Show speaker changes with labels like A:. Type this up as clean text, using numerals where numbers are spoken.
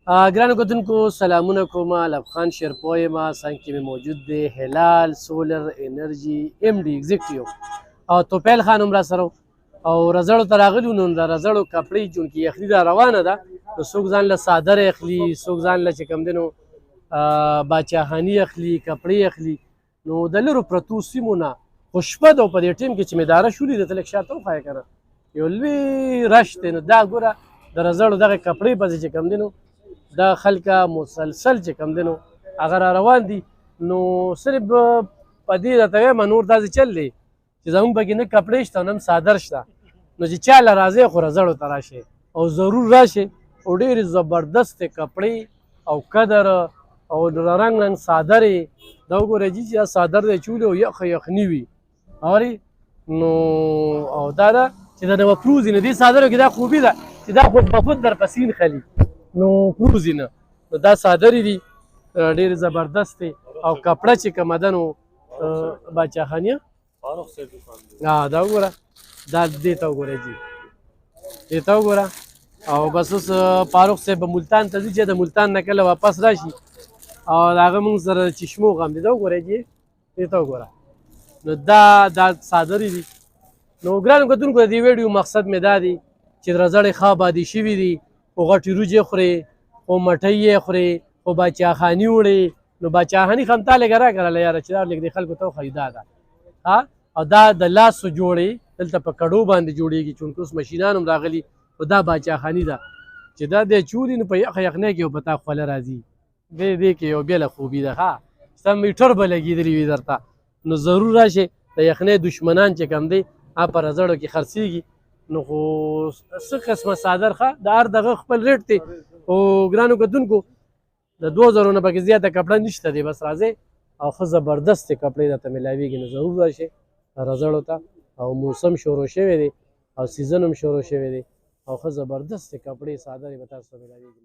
A: ګرانو کتونکو سلامونه کوم. الف خان شیرپوی یم. څنګ کې مې موجود دی هلال سولر انرژي ام ډي ایگزیکټیو او توپیل خان هم راسره او رزړو ته راغلي وو. نو د رزړو کپړې چونکې یخني دا روانه ده، نو څوک ځان له څادر اخلي، څوک ځان له چې کوم دی نو باچاخاني اخلي، کپړې اخلي. نو د لرو پرتو سیمو نه خو شپه ده او په دې ټیم کې چې مې داره شولي ده ته لږ شاته وښایه که نه، یو لوی رش دی. نو دا ګوره د رزړو دغه کپړې پسې چې کوم دی نو دا خلکه مسلسل چې کوم دی نو هغه را روان دي. نو صرف په دې راته وایم نور داسې چل دی چې زموږ پکې نه کپړې شته نه هم څادر شته. نو چې چا له راځئ خو رزړو ته راشئ او ضرور راشئ. او ډېرې زبردستې کپړې او قدر او رنګ رنګ څادرې دا وګورئ جي چې دا څادر دی چولې او یخه یخني وي اورې. نو او دا ده چې د نوپروز نه دې څادرو کې دا خوبي ده چې دا خود بخود در پسې نښلي، نو پروزي نه. نو دا څادرې دي ډېرې زبردستې او کپړه چې کومه ده نو باچاخانیه دا وګوره، دا دې ته وګوره جي، دې ته وګوره. او بس اوس فاروق صاحب به ملتان ته ځي چې د ملتان نه کله واپس راشي او د هغه موږ سره چشمو غم دی. دا وګوره جي، دې ته وګوره. نو دا څادرې دي. نو ګرانو کتونکو د دې ویډیو مقصد مې دا دی چې رزړې ښه آبادي شوي دي، خو غټې وریجې خورې، خو مټۍ یې خورې، خو باچاخاني وړې. نو باچاخاني خو همتا لږه راکړله یاره چې دا لږ دې خلکو ته وښایي دا ده. او دا د لاسو جوړې دلته په کډو باندې جوړېږي چونکې اوس مشینان هم راغلي. خو دا باچاخاني ده چې دا دی چولي نو په یخه یخنۍ کې په تا خوله راځي. دې کې یو بېله خوبي ده ستا میټر به لګېدلي وي درته. نو ضرور راشئ. د یخنۍ دشمنان چې کوم دی په رزړو کې خرڅېږي. نو خو څه قسمه څادر د هر دغه خپل ریټ دی. او ګرانو کتونکو د 2000 نه پکې زیاته کپړه نشته دی. بس راځئ او ښه زبردستې کپړې درته میلاویږي. نو ضرور راشئ رزړو ته. او موسم شروع شوی دی او سیزن هم شروع شوی دی او ښه زبردستې کپړې څادرې به تاسو ته میلاویږي.